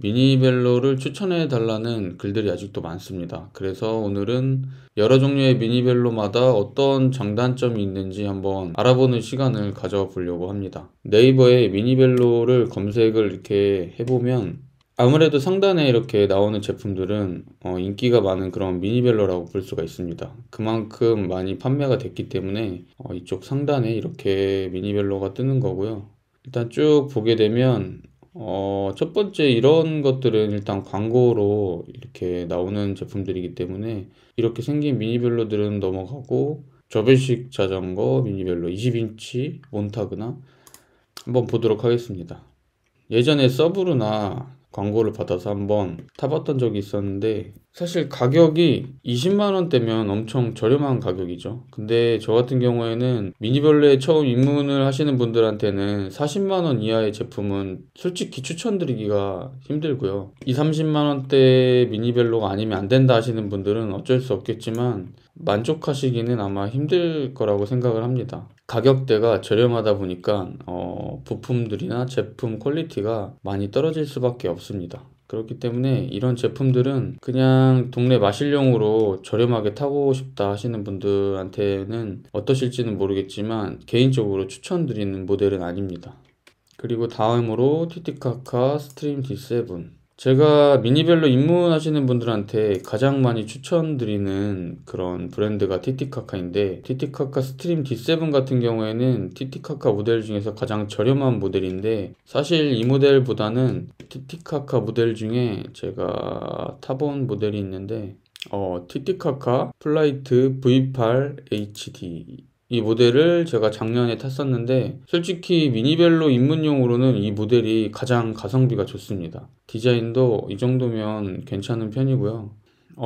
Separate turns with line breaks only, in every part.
미니벨로를 추천해 달라는 글들이 아직도 많습니다. 그래서 오늘은 여러 종류의 미니벨로마다 어떤 장단점이 있는지 한번 알아보는 시간을 가져보려고 합니다. 네이버에 미니벨로를 검색을 이렇게 해보면 아무래도 상단에 이렇게 나오는 제품들은 인기가 많은 그런 미니벨로라고 볼 수가 있습니다. 그만큼 많이 판매가 됐기 때문에 이쪽 상단에 이렇게 미니벨로가 뜨는 거고요. 일단 쭉 보게 되면 첫 번째 이런 것들은 일단 광고로 이렇게 나오는 제품들이기 때문에 이렇게 생긴 미니벨로들은 넘어가고, 접이식 자전거 미니벨로 20인치 몬타그나 한번 보도록 하겠습니다. 예전에 서브루나 광고를 받아서 한번 타봤던 적이 있었는데, 사실 가격이 20만원대면 엄청 저렴한 가격이죠. 근데 저 같은 경우에는 미니벨로에 처음 입문을 하시는 분들한테는 40만원 이하의 제품은 솔직히 추천드리기가 힘들고요. 2, 30만원대 미니벨로가 아니면 안 된다 하시는 분들은 어쩔 수 없겠지만 만족하시기는 아마 힘들 거라고 생각을 합니다. 가격대가 저렴하다 보니까 부품들이나 제품 퀄리티가 많이 떨어질 수밖에 없습니다. 그렇기 때문에 이런 제품들은 그냥 동네 마실용으로 저렴하게 타고 싶다 하시는 분들한테는 어떠실지는 모르겠지만 개인적으로 추천드리는 모델은 아닙니다. 그리고 다음으로 티티카카 스트림 D7. 제가 미니벨로 입문하시는 분들한테 가장 많이 추천드리는 그런 브랜드가 티티카카인데, 티티카카 스트림 D7 같은 경우에는 티티카카 모델 중에서 가장 저렴한 모델인데, 사실 이 모델보다는 티티카카 모델 중에 제가 타본 모델이 있는데 티티카카 플라이트 V8 HD, 이 모델을 제가 작년에 탔었는데 솔직히 미니벨로 입문용으로는 이 모델이 가장 가성비가 좋습니다. 디자인도 이 정도면 괜찮은 편이고요.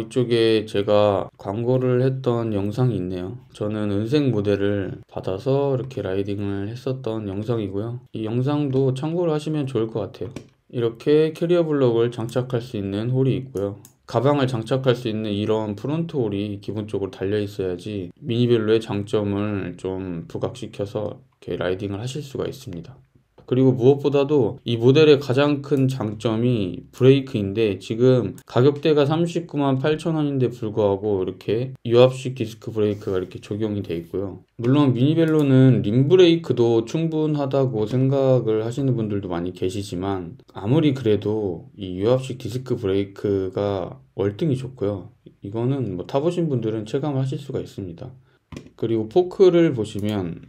이쪽에 제가 광고를 했던 영상이 있네요. 저는 은색 모델을 받아서 이렇게 라이딩을 했었던 영상이고요. 이 영상도 참고를 하시면 좋을 것 같아요. 이렇게 캐리어 블록을 장착할 수 있는 홀이 있고요. 가방을 장착할 수 있는 이런 프론트 홀이 기본적으로 달려 있어야지 미니벨로의 장점을 좀 부각시켜서 이렇게 라이딩을 하실 수가 있습니다. 그리고 무엇보다도 이 모델의 가장 큰 장점이 브레이크인데, 지금 가격대가 39만 8천 원인데 불구하고 이렇게 유압식 디스크 브레이크가 이렇게 적용이 되어 있고요. 물론 미니벨로는 림 브레이크도 충분하다고 생각을 하시는 분들도 많이 계시지만, 아무리 그래도 이 유압식 디스크 브레이크가 월등히 좋고요. 이거는 뭐 타보신 분들은 체감하실 수가 있습니다. 그리고 포크를 보시면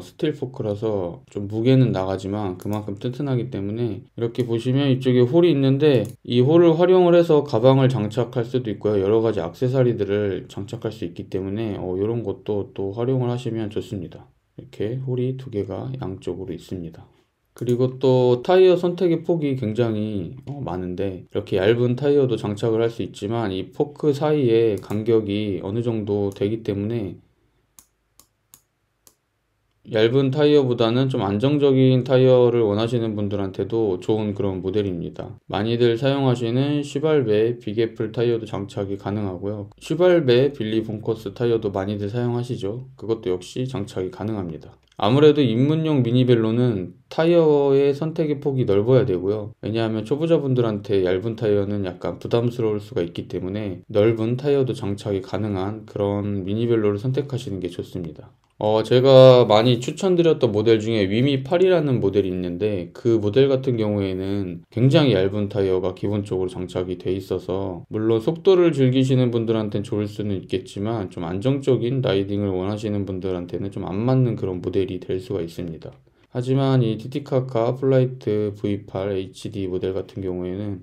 스틸 포크라서 좀 무게는 나가지만 그만큼 튼튼하기 때문에, 이렇게 보시면 이쪽에 홀이 있는데 이 홀을 활용을 해서 가방을 장착할 수도 있고요. 여러 가지 액세서리들을 장착할 수 있기 때문에 이런 것도 또 활용을 하시면 좋습니다. 이렇게 홀이 두 개가 양쪽으로 있습니다. 그리고 또 타이어 선택의 폭이 굉장히 많은데, 이렇게 얇은 타이어도 장착을 할 수 있지만 이 포크 사이에 간격이 어느 정도 되기 때문에 얇은 타이어보다는 좀 안정적인 타이어를 원하시는 분들한테도 좋은 그런 모델입니다. 많이들 사용하시는 슈발베 빅애플 타이어도 장착이 가능하고요. 슈발베 빌리 본커스 타이어도 많이들 사용하시죠. 그것도 역시 장착이 가능합니다. 아무래도 입문용 미니벨로는 타이어의 선택의 폭이 넓어야 되고요. 왜냐하면 초보자분들한테 얇은 타이어는 약간 부담스러울 수가 있기 때문에 넓은 타이어도 장착이 가능한 그런 미니벨로를 선택하시는 게 좋습니다. 제가 많이 추천드렸던 모델 중에 위미 8이라는 모델이 있는데, 그 모델 같은 경우에는 굉장히 얇은 타이어가 기본적으로 장착이 돼 있어서 물론 속도를 즐기시는 분들한테는 좋을 수는 있겠지만 좀 안정적인 라이딩을 원하시는 분들한테는 좀 안 맞는 그런 모델이 될 수가 있습니다. 하지만 이 티티카카 플라이트 V8 HD 모델 같은 경우에는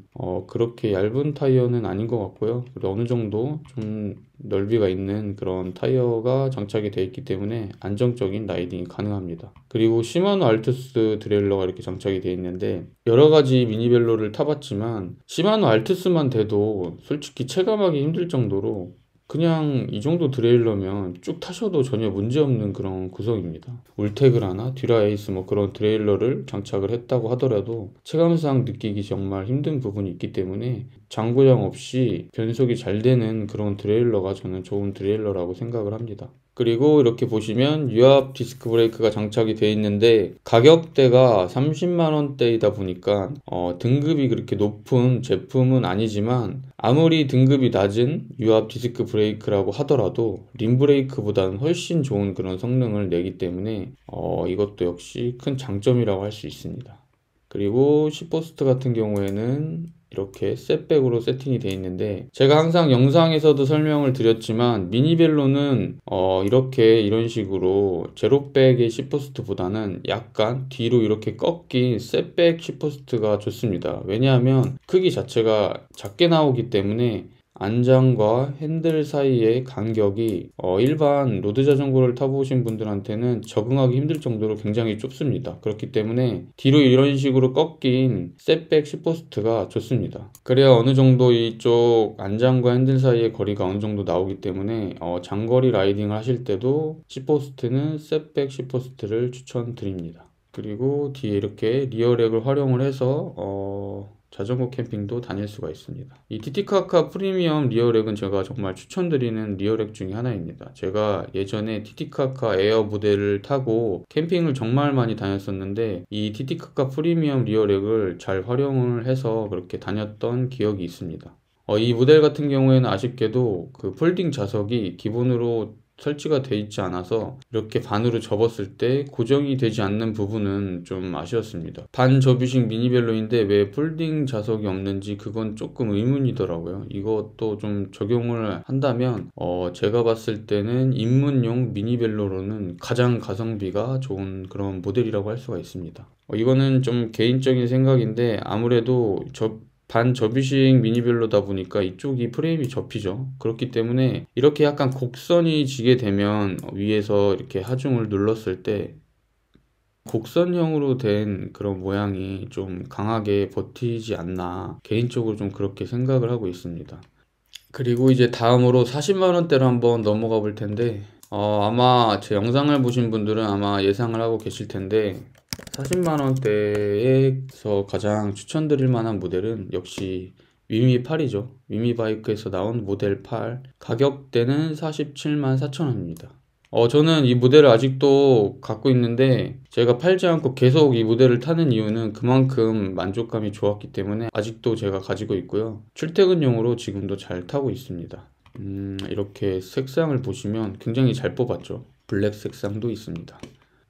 그렇게 얇은 타이어는 아닌 것 같고요. 그리고 어느 정도 좀 넓이가 있는 그런 타이어가 장착이 되어 있기 때문에 안정적인 라이딩이 가능합니다. 그리고 시마노 알투스 드레일러가 이렇게 장착이 되어 있는데, 여러 가지 미니벨로를 타봤지만 시마노 알투스만 돼도 솔직히 체감하기 힘들 정도로 그냥 이 정도 드레일러면 쭉 타셔도 전혀 문제없는 그런 구성입니다. 울테그라나 듀라에이스 뭐 그런 드레일러를 장착을 했다고 하더라도 체감상 느끼기 정말 힘든 부분이 있기 때문에 장고장 없이 변속이 잘 되는 그런 드레일러가 저는 좋은 드레일러라고 생각을 합니다. 그리고 이렇게 보시면 유압 디스크 브레이크가 장착이 되어 있는데 가격대가 30만원대이다 보니까 등급이 그렇게 높은 제품은 아니지만 아무리 등급이 낮은 유압 디스크 브레이크라고 하더라도 림 브레이크보다는 훨씬 좋은 그런 성능을 내기 때문에 이것도 역시 큰 장점이라고 할 수 있습니다. 그리고 시포스트 같은 경우에는 이렇게 셋백으로 세팅이 되어 있는데 제가 항상 영상에서도 설명을 드렸지만 미니벨로는 이런 식으로 제로백의 시포스트보다는 약간 뒤로 이렇게 꺾인 셋백 시포스트가 좋습니다. 왜냐하면 크기 자체가 작게 나오기 때문에 안장과 핸들 사이의 간격이 일반 로드 자전거를 타보신 분들한테는 적응하기 힘들 정도로 굉장히 좁습니다. 그렇기 때문에 뒤로 이런 식으로 꺾인 셋백 시포스트가 좋습니다. 그래야 어느 정도 이쪽 안장과 핸들 사이의 거리가 어느 정도 나오기 때문에 장거리 라이딩을 하실 때도 시포스트는 셋백 시포스트를 추천드립니다. 그리고 뒤에 이렇게 리어렉을 활용을 해서 자전거 캠핑도 다닐 수가 있습니다. 이 티티카카 프리미엄 리어렉은 제가 정말 추천드리는 리어렉 중에 하나입니다. 제가 예전에 티티카카 에어 모델을 타고 캠핑을 정말 많이 다녔었는데 이 티티카카 프리미엄 리어렉을 잘 활용을 해서 그렇게 다녔던 기억이 있습니다. 이 모델 같은 경우에는 아쉽게도 그 폴딩 좌석이 기본으로 설치가 되어 있지 않아서 이렇게 반으로 접었을 때 고정이 되지 않는 부분은 좀 아쉬웠습니다. 반접이식 미니벨로인데 왜 폴딩 좌석이 없는지 그건 조금 의문이더라고요. 이것도 좀 적용을 한다면 제가 봤을 때는 입문용 미니벨로로는 가장 가성비가 좋은 그런 모델이라고 할 수가 있습니다. 이거는 좀 개인적인 생각인데 아무래도 반접이식 미니벨로다 보니까 이쪽이 프레임이 접히죠. 그렇기 때문에 이렇게 약간 곡선이 지게 되면 위에서 이렇게 하중을 눌렀을 때 곡선형으로 된 그런 모양이 좀 강하게 버티지 않나 개인적으로 좀 그렇게 생각을 하고 있습니다. 그리고 이제 다음으로 40만원대로 한번 넘어가 볼 텐데 아마 제 영상을 보신 분들은 아마 예상을 하고 계실 텐데 40만원대에서 가장 추천드릴 만한 모델은 역시 위미 8이죠. 위미 바이크에서 나온 모델 8 가격대는 47만 4천원입니다. 저는 이 모델을 아직도 갖고 있는데 제가 팔지 않고 계속 이 모델을 타는 이유는 그만큼 만족감이 좋았기 때문에 아직도 제가 가지고 있고요. 출퇴근용으로 지금도 잘 타고 있습니다. 이렇게 색상을 보시면 굉장히 잘 뽑았죠. 블랙 색상도 있습니다.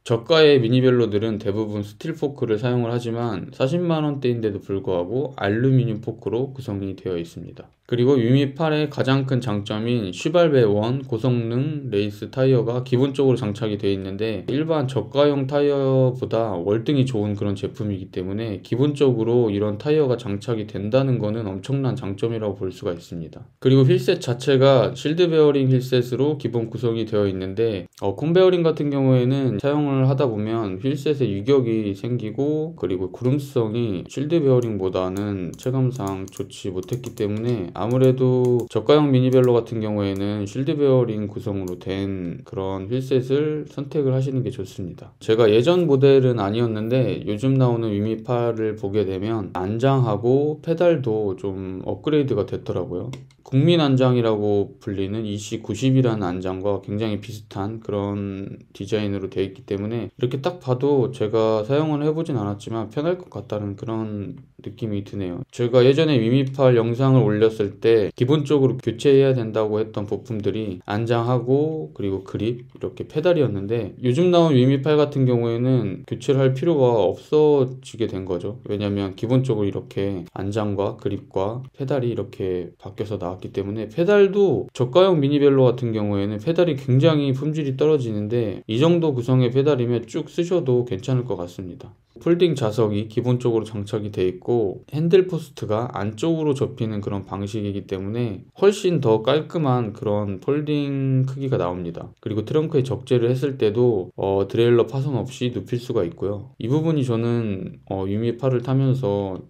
저가의 미니벨로들은 대부분 스틸 포크를 사용을 하지만 40만원대인데도 불구하고 알루미늄 포크로 구성이 되어 있습니다. 그리고 유미8의 가장 큰 장점인 슈발베 1 고성능 레이스 타이어가 기본적으로 장착이 되어 있는데 일반 저가형 타이어보다 월등히 좋은 그런 제품이기 때문에 기본적으로 이런 타이어가 장착이 된다는 것은 엄청난 장점이라고 볼 수가 있습니다. 그리고 휠셋 자체가 실드 베어링 휠셋으로 기본 구성이 되어 있는데 콘 베어링 같은 경우에는 사용을 하다 보면 휠셋에 유격이 생기고 그리고 구름성이 실드 베어링보다는 체감상 좋지 못했기 때문에 아무래도 저가형 미니벨로 같은 경우에는 실드 베어링 구성으로 된 그런 휠셋을 선택을 하시는 게 좋습니다. 제가 예전 모델은 아니었는데 요즘 나오는 위미8을 보게 되면 안장하고 페달도 좀 업그레이드가 됐더라고요. 국민 안장이라고 불리는 EC90이라는 안장과 굉장히 비슷한 그런 디자인으로 되어 있기 때문에 이렇게 딱 봐도 제가 사용을 해보진 않았지만 편할 것 같다는 그런 느낌이 드네요. 제가 예전에 위미8 영상을 올렸을 때 기본적으로 교체해야 된다고 했던 부품들이 안장하고 그리고 그립 이렇게 페달이었는데 요즘 나온 위미8 같은 경우에는 교체를 할 필요가 없어지게 된 거죠. 왜냐면 기본적으로 이렇게 안장과 그립과 페달이 이렇게 바뀌어서 나왔기 때문에 페달도 저가형 미니벨로 같은 경우에는 페달이 굉장히 품질이 떨어지는데 이 정도 구성의 페달이면 쭉 쓰셔도 괜찮을 것 같습니다. 폴딩 좌석이 기본적으로 장착이 되어 있고 핸들 포스트가 안쪽으로 접히는 그런 방식이기 때문에 훨씬 더 깔끔한 그런 폴딩 크기가 나옵니다. 그리고 트렁크에 적재를 했을 때도 드레일러 파손 없이 눕힐 수가 있고요. 이 부분이 저는 위미8을 타면서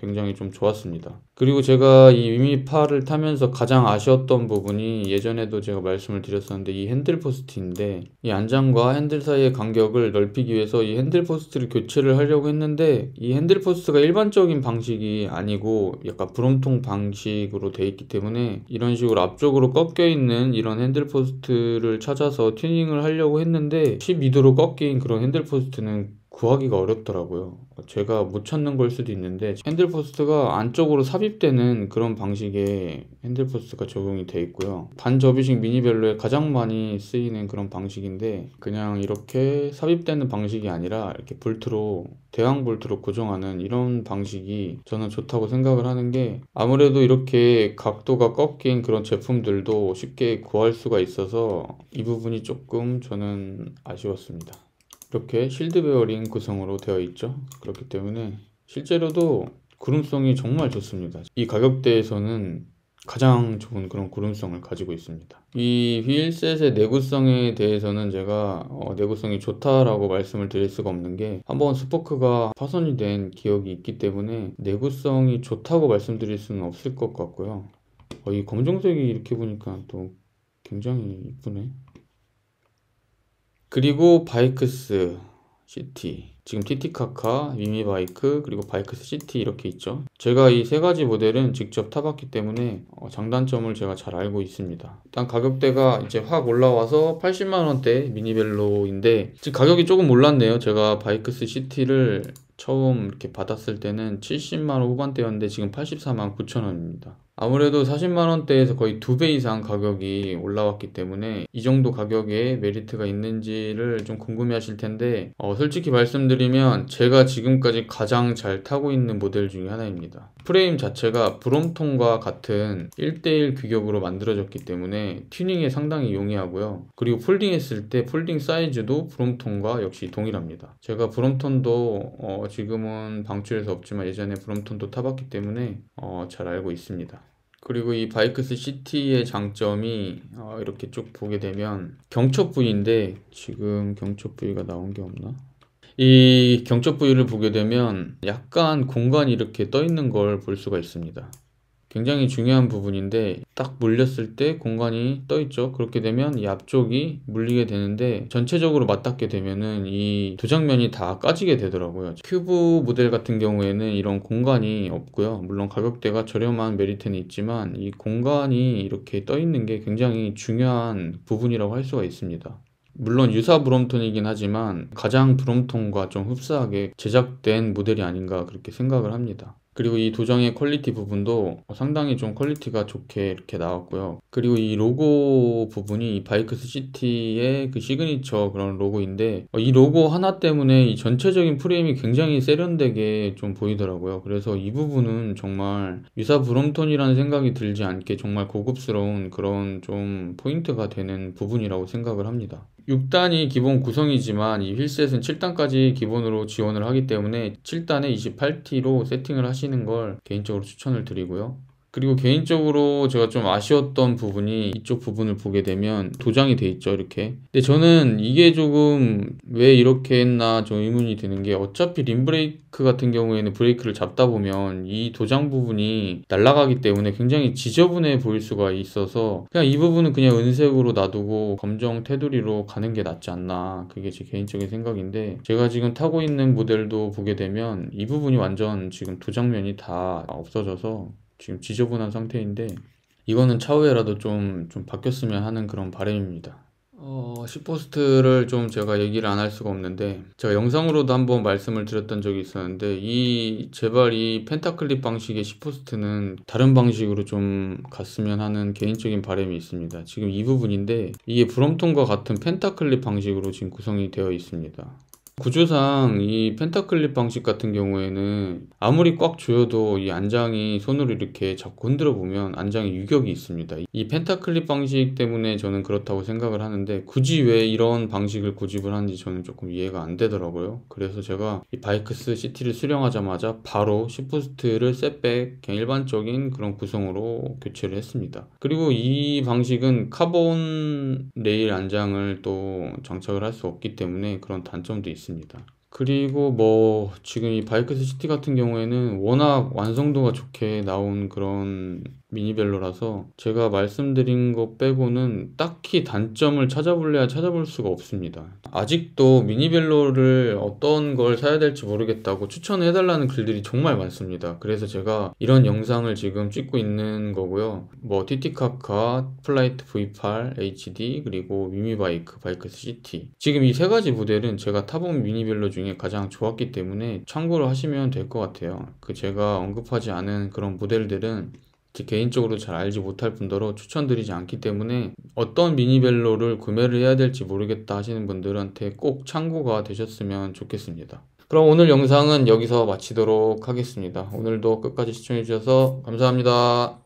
굉장히 좀 좋았습니다. 그리고 제가 이 위미8을 타면서 가장 아쉬웠던 부분이 예전에도 제가 말씀을 드렸었는데 이 핸들 포스트인데, 이 안장과 핸들 사이의 간격을 넓히기 위해서 이 핸들 포스트를 교체를 하려고 했는데 이 핸들 포스트가 일반적인 방식이 아니고 약간 브롬통 방식으로 되어 있기 때문에 이런 식으로 앞쪽으로 꺾여 있는 이런 핸들 포스트를 찾아서 튜닝을 하려고 했는데 12도로 꺾인 그런 핸들 포스트는 구하기가 어렵더라고요. 제가 못 찾는 걸 수도 있는데 핸들 포스트가 안쪽으로 삽입되는 그런 방식의 핸들 포스트가 적용이 되어 있고요. 반접이식 미니벨로에 가장 많이 쓰이는 그런 방식인데, 그냥 이렇게 삽입되는 방식이 아니라 이렇게 볼트로, 대왕 볼트로 고정하는 이런 방식이 저는 좋다고 생각을 하는 게, 아무래도 이렇게 각도가 꺾인 그런 제품들도 쉽게 구할 수가 있어서 이 부분이 조금 저는 아쉬웠습니다. 이렇게 실드 베어링 구성으로 되어 있죠. 그렇기 때문에 실제로도 구름성이 정말 좋습니다. 이 가격대에서는 가장 좋은 그런 구름성을 가지고 있습니다. 이 휠셋의 내구성에 대해서는 제가 내구성이 좋다라고 말씀을 드릴 수가 없는 게, 한번 스포크가 파손이 된 기억이 있기 때문에 내구성이 좋다고 말씀드릴 수는 없을 것 같고요. 이 검정색이 이렇게 보니까 또 굉장히 이쁘네. 그리고 바이크스 CT, 지금 TT카카, 위미바이크, 그리고 바이크스 CT 이렇게 있죠. 제가 이 세 가지 모델은 직접 타봤기 때문에 장단점을 제가 잘 알고 있습니다. 일단 가격대가 이제 확 올라와서 80만원대 미니벨로인데, 지금 가격이 조금 올랐네요. 제가 바이크스 CT를 처음 이렇게 받았을 때는 70만원 후반대였는데 지금 84만 9천원입니다. 아무래도 40만원대에서 거의 2배 이상 가격이 올라왔기 때문에 이 정도 가격에 메리트가 있는지를 좀 궁금해 하실 텐데, 솔직히 말씀드리면 제가 지금까지 가장 잘 타고 있는 모델 중에 하나입니다. 프레임 자체가 브롬통과 같은 1:1 규격으로 만들어졌기 때문에 튜닝에 상당히 용이하고요. 그리고 폴딩했을 때 폴딩 사이즈도 브롬통과 역시 동일합니다. 제가 브롬톤도 지금은 방출해서 없지만 예전에 브롬톤도 타봤기 때문에 잘 알고 있습니다. 그리고 이 바이크스 CT의 장점이 이렇게 쭉 보게 되면 경첩 부위인데, 지금 경첩 부위가 나온 게 없나? 이 경첩 부위를 보게 되면 약간 공간이 이렇게 떠 있는 걸 볼 수가 있습니다. 굉장히 중요한 부분인데, 딱 물렸을 때 공간이 떠 있죠. 그렇게 되면 이 앞쪽이 물리게 되는데, 전체적으로 맞닿게 되면은 이 도장면이 다 까지게 되더라고요. 큐브 모델 같은 경우에는 이런 공간이 없고요. 물론 가격대가 저렴한 메리트는 있지만 이 공간이 이렇게 떠 있는 게 굉장히 중요한 부분이라고 할 수가 있습니다. 물론 유사 브롬톤이긴 하지만 가장 브롬톤과 좀 흡사하게 제작된 모델이 아닌가 그렇게 생각을 합니다. 그리고 이 도장의 퀄리티 부분도 상당히 좀 퀄리티가 좋게 이렇게 나왔고요. 그리고 이 로고 부분이 이 바이크스 시티의 그 시그니처 그런 로고인데, 이 로고 하나 때문에 이 전체적인 프레임이 굉장히 세련되게 좀 보이더라고요. 그래서 이 부분은 정말 유사 브롬톤이라는 생각이 들지 않게 정말 고급스러운 그런 좀 포인트가 되는 부분이라고 생각을 합니다. 6단이 기본 구성이지만 이 휠셋은 7단까지 기본으로 지원을 하기 때문에 7단에 28T로 세팅을 하시는 걸 개인적으로 추천을 드리고요. 그리고 개인적으로 제가 좀 아쉬웠던 부분이, 이쪽 부분을 보게 되면 도장이 돼 있죠, 이렇게. 근데 저는 이게 조금 왜 이렇게 했나 좀 의문이 드는 게, 어차피 림브레이크 같은 경우에는 브레이크를 잡다 보면 이 도장 부분이 날아가기 때문에 굉장히 지저분해 보일 수가 있어서 그냥 이 부분은 그냥 은색으로 놔두고 검정 테두리로 가는 게 낫지 않나, 그게 제 개인적인 생각인데, 제가 지금 타고 있는 모델도 보게 되면 이 부분이 완전 지금 도장면이 다 없어져서 지금 지저분한 상태인데, 이거는 차후에라도 좀 바뀌었으면 하는 그런 바람입니다. 시포스트를 좀 제가 얘기를 안 할 수가 없는데, 제가 영상으로도 한번 말씀을 드렸던 적이 있었는데, 제발 이 펜타클립 방식의 시포스트는 다른 방식으로 좀 갔으면 하는 개인적인 바람이 있습니다. 지금 이 부분인데, 이게 브롬톤과 같은 펜타클립 방식으로 지금 구성이 되어 있습니다. 구조상 이 펜타클립 방식 같은 경우에는 아무리 꽉 조여도 이 안장이 손으로 이렇게 잡고 흔들어 보면 안장에 유격이 있습니다. 이 펜타클립 방식 때문에 저는 그렇다고 생각을 하는데, 굳이 왜 이런 방식을 고집을 하는지 저는 조금 이해가 안 되더라고요. 그래서 제가 이 바이크스 CT를 수령하자마자 바로 시프트를 셋백, 그냥 일반적인 그런 구성으로 교체를 했습니다. 그리고 이 방식은 카본 레일 안장을 또 장착을 할 수 없기 때문에 그런 단점도 있습니다. 그리고 뭐 지금 이 바이크스 시티 같은 경우에는 워낙 완성도가 좋게 나온 그런 미니벨로라서 제가 말씀드린 것 빼고는 딱히 단점을 찾아볼래야 찾아볼 수가 없습니다. 아직도 미니벨로를 어떤 걸 사야 될지 모르겠다고 추천해달라는 글들이 정말 많습니다. 그래서 제가 이런 영상을 지금 찍고 있는 거고요. 뭐 TT카카, 플라이트 V8, HD, 그리고 미미바이크, 바이크스 시티. 지금 이 세 가지 모델은 제가 타본 미니벨로 중에 가장 좋았기 때문에 참고를 하시면 될 것 같아요. 제가 언급하지 않은 그런 모델들은 제 개인적으로 잘 알지 못할 뿐더러 추천드리지 않기 때문에 어떤 미니벨로를 구매를 해야 될지 모르겠다 하시는 분들한테 꼭 참고가 되셨으면 좋겠습니다. 그럼 오늘 영상은 여기서 마치도록 하겠습니다. 오늘도 끝까지 시청해주셔서 감사합니다.